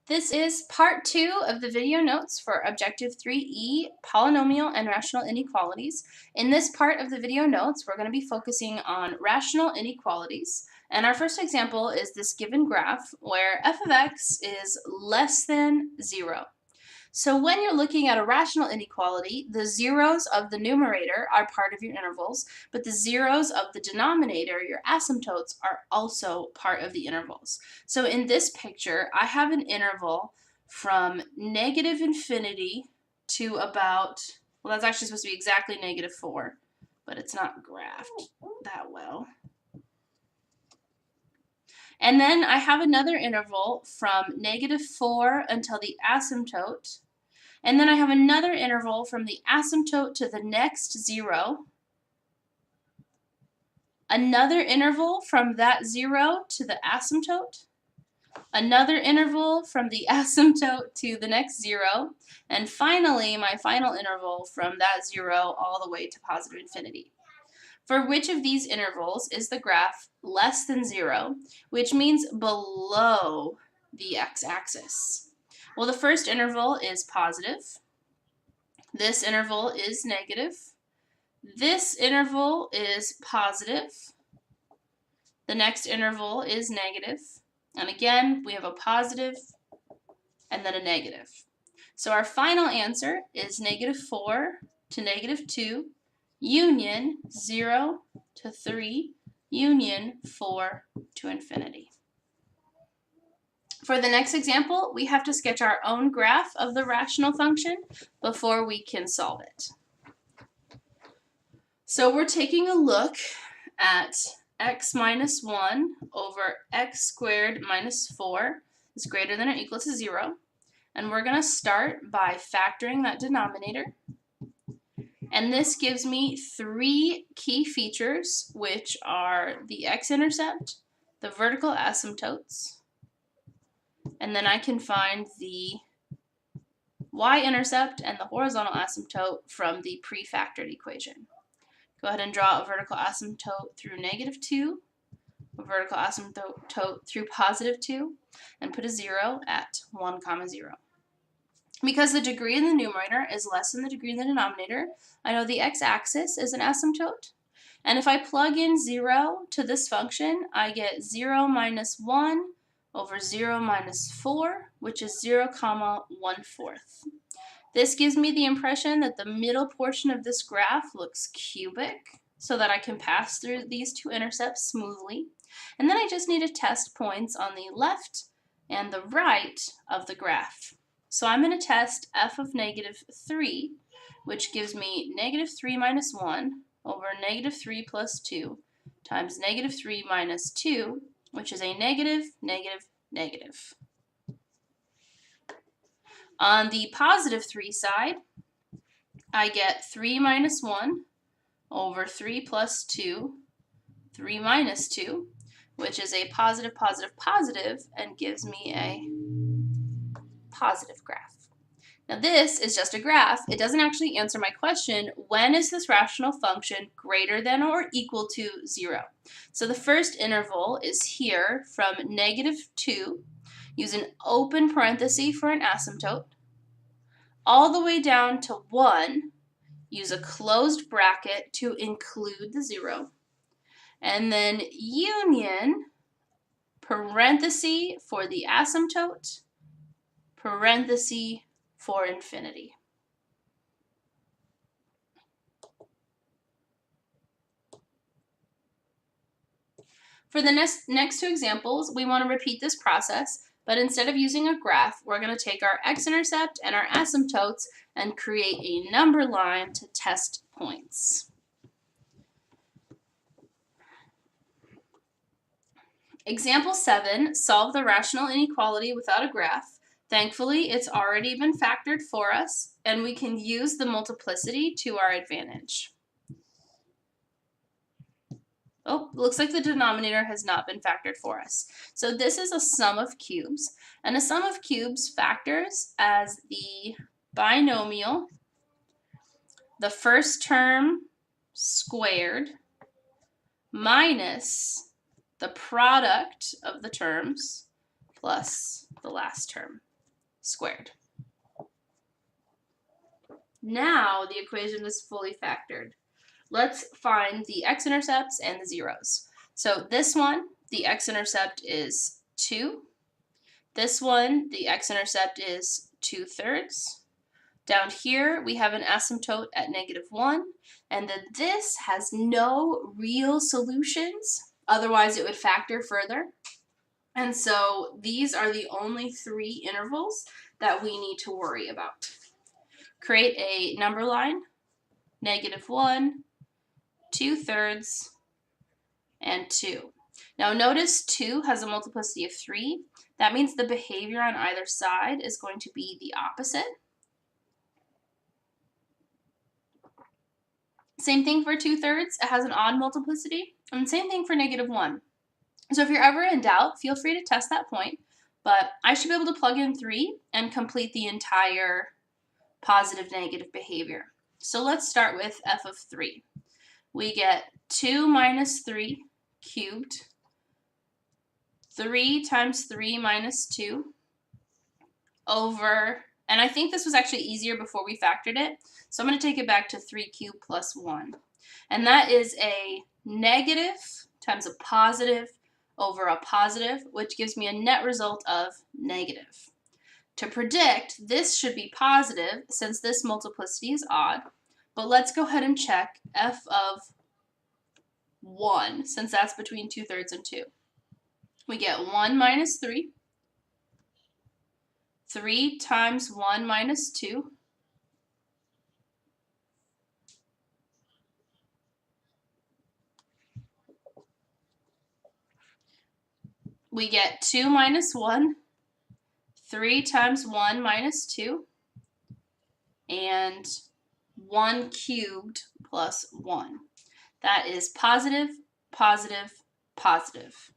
This is part 2 of the video notes for Objective 3E, Polynomial and Rational Inequalities. In this part of the video notes, we're going to be focusing on rational inequalities. And our first example is this given graph where f of x is less than 0. So when you're looking at a rational inequality, the zeros of the numerator are part of your intervals, but the zeros of the denominator, your asymptotes, are also part of the intervals. So in this picture, I have an interval from negative infinity to about, well, that's actually supposed to be exactly -4, but it's not graphed that well. And then I have another interval from -4 until the asymptote. And then I have another interval from the asymptote to the next 0. Another interval from that 0 to the asymptote. Another interval from the asymptote to the next 0. And finally, my final interval from that 0 all the way to positive infinity. For which of these intervals is the graph less than 0, which means below the x-axis? Well, the first interval is positive. This interval is negative. This interval is positive. The next interval is negative. And again, we have a positive and then a negative. So our final answer is -4 to -2, union 0 to 3, union 4 to infinity. For the next example, we have to sketch our own graph of the rational function before we can solve it. So we're taking a look at x minus 1 over x squared minus 4 is greater than or equal to 0. And we're going to start by factoring that denominator. And this gives me 3 key features, which are the x-intercept, the vertical asymptotes, and then I can find the y-intercept and the horizontal asymptote from the pre-factored equation. Go ahead and draw a vertical asymptote through -2, a vertical asymptote through +2, and put a 0 at 1, 0. Because the degree in the numerator is less than the degree in the denominator, I know the x-axis is an asymptote. And if I plug in 0 to this function, I get 0 minus 1 over 0 minus 4, which is 0, 1/4. This gives me the impression that the middle portion of this graph looks cubic, so that I can pass through these two intercepts smoothly. And then I just need to test points on the left and the right of the graph. So I'm going to test f of -3, which gives me -3 minus 1 over -3 plus 2 times -3 minus 2, which is a negative, negative, negative. On the +3 side, I get 3 minus 1 over 3 plus 2, 3 minus 2, which is a positive, positive, positive, and gives me a positive graph. Now this is just a graph. It doesn't actually answer my question, when is this rational function greater than or equal to 0? So the first interval is here from -2, use an open parenthesis for an asymptote, all the way down to 1, use a closed bracket to include the 0, and then union, parenthesis for the asymptote, parenthesis for infinity. For the next two examples, we want to repeat this process, but instead of using a graph, we're going to take our x-intercept and our asymptotes and create a number line to test points. Example 7, solve the rational inequality without a graph. Thankfully, it's already been factored for us, and we can use the multiplicity to our advantage. Oh, looks like the denominator has not been factored for us. So this is a sum of cubes, and a sum of cubes factors as the binomial, the first term squared, minus the product of the terms plus the last term. squared. Now the equation is fully factored. Let's find the x-intercepts and the zeros. So this one, the x-intercept is 2. This one, the x-intercept is 2/3. Down here, we have an asymptote at -1, and then this has no real solutions, otherwise it would factor further. And so these are the only 3 intervals that we need to worry about. Create a number line, -1, 2/3, and 2. Now notice 2 has a multiplicity of 3. That means the behavior on either side is going to be the opposite. Same thing for 2/3, it has an odd multiplicity, and same thing for -1. So if you're ever in doubt, feel free to test that point, but I should be able to plug in 3 and complete the entire positive negative behavior. So let's start with f of 3. We get 2 minus 3 cubed, 3 times 3 minus 2 over, and I think this was actually easier before we factored it, so I'm going to take it back to 3 cubed plus 1. And that is a negative times a positive over a positive, which gives me a net result of negative. To predict, this should be positive since this multiplicity is odd, but let's go ahead and check f of 1 since that's between 2/3 and 2. We get 1 minus 3, 3 times 1 minus 2, we get 2 minus 1, 3 times 1 minus 2, and 1 cubed plus 1. That is positive, positive, positive.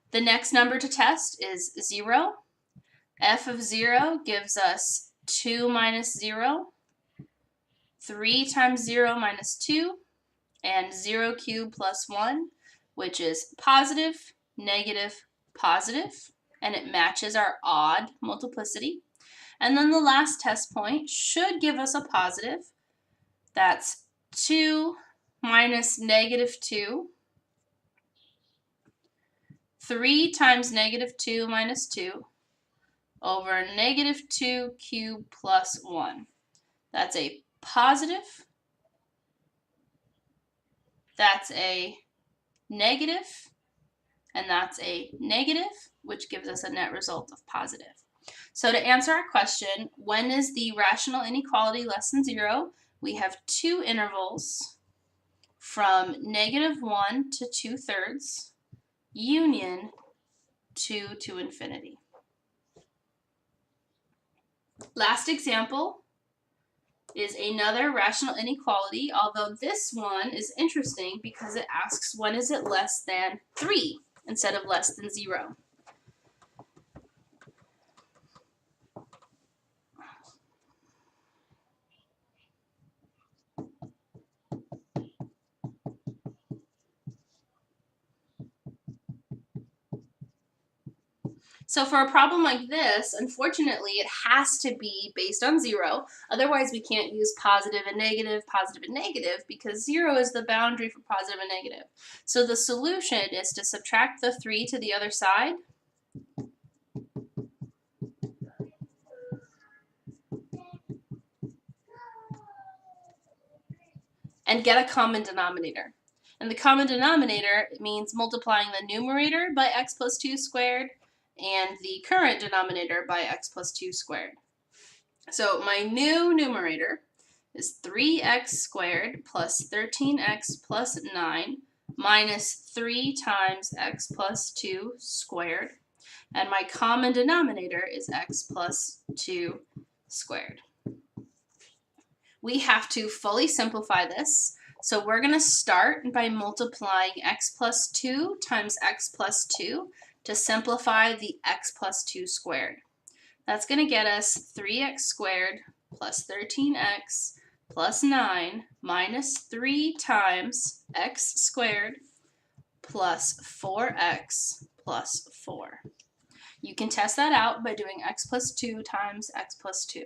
The next number to test is 0. F of 0 gives us 2 minus 0, 3 times 0 minus 2, and 0 cubed plus 1, which is positive, negative, positive, and it matches our odd multiplicity. And then the last test point should give us a positive. That's 2 minus -2, 3 times -2 minus 2 over -2 cubed plus 1. That's a positive, that's a negative, and that's a negative, which gives us a net result of positive. So to answer our question, when is the rational inequality less than 0? We have 2 intervals from -1 to 2/3, union 2 to infinity. Last example is another rational inequality, although this one is interesting because it asks when is it less than 3 instead of less than 0. So for a problem like this, unfortunately, it has to be based on 0. Otherwise, we can't use positive and negative, because 0 is the boundary for positive and negative. So the solution is to subtract the 3 to the other side. And get a common denominator. And the common denominator means multiplying the numerator by x plus 2 squared and the current denominator by x plus 2 squared. So my new numerator is 3x squared plus 13x plus 9 minus 3 times x plus 2 squared. And my common denominator is x plus 2 squared. We have to fully simplify this. So we're going to start by multiplying x plus 2 times x plus 2 to simplify the x plus 2 squared. That's going to get us 3x squared plus 13x plus 9 minus 3 times x squared plus 4x plus 4. You can test that out by doing x plus 2 times x plus 2.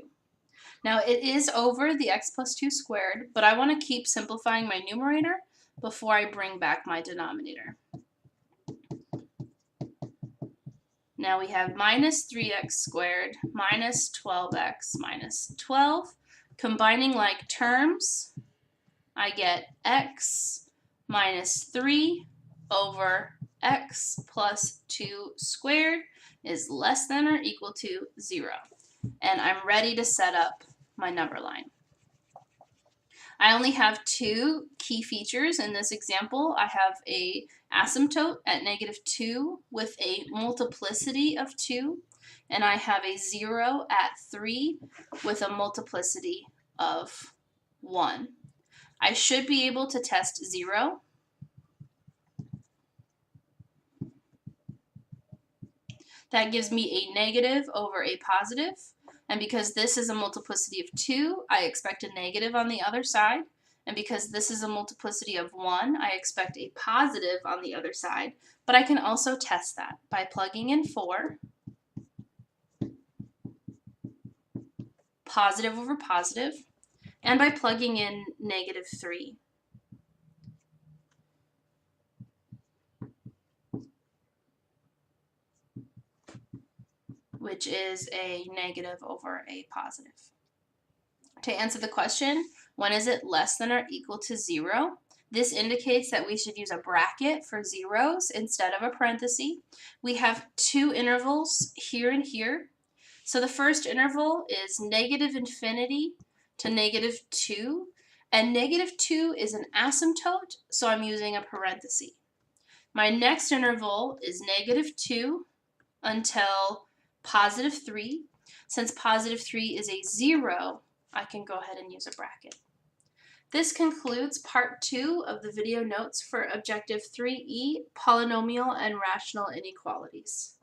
Now it is over the x plus 2 squared, but I want to keep simplifying my numerator before I bring back my denominator. Now we have minus 3x squared minus 12x minus 12. Combining like terms, I get x minus 3 over x plus 2 squared is less than or equal to 0. And I'm ready to set up my number line. I only have two key features in this example. I have a asymptote at -2 with a multiplicity of 2, and I have a 0 at 3 with a multiplicity of 1. I should be able to test 0. That gives me a negative over a positive. And because this is a multiplicity of 2, I expect a negative on the other side. And because this is a multiplicity of 1, I expect a positive on the other side. But I can also test that by plugging in 4, positive over positive, and by plugging in -3. Which is a negative over a positive. To answer the question, when is it less than or equal to 0? This indicates that we should use a bracket for zeros instead of a parenthesis. We have two intervals here and here. So the first interval is -infinity to -2, and -2 is an asymptote, so I'm using a parenthesis. My next interval is -2 until +3. Since +3 is a 0, I can go ahead and use a bracket. This concludes part 2 of the video notes for Objective 3E, Polynomial and Rational Inequalities.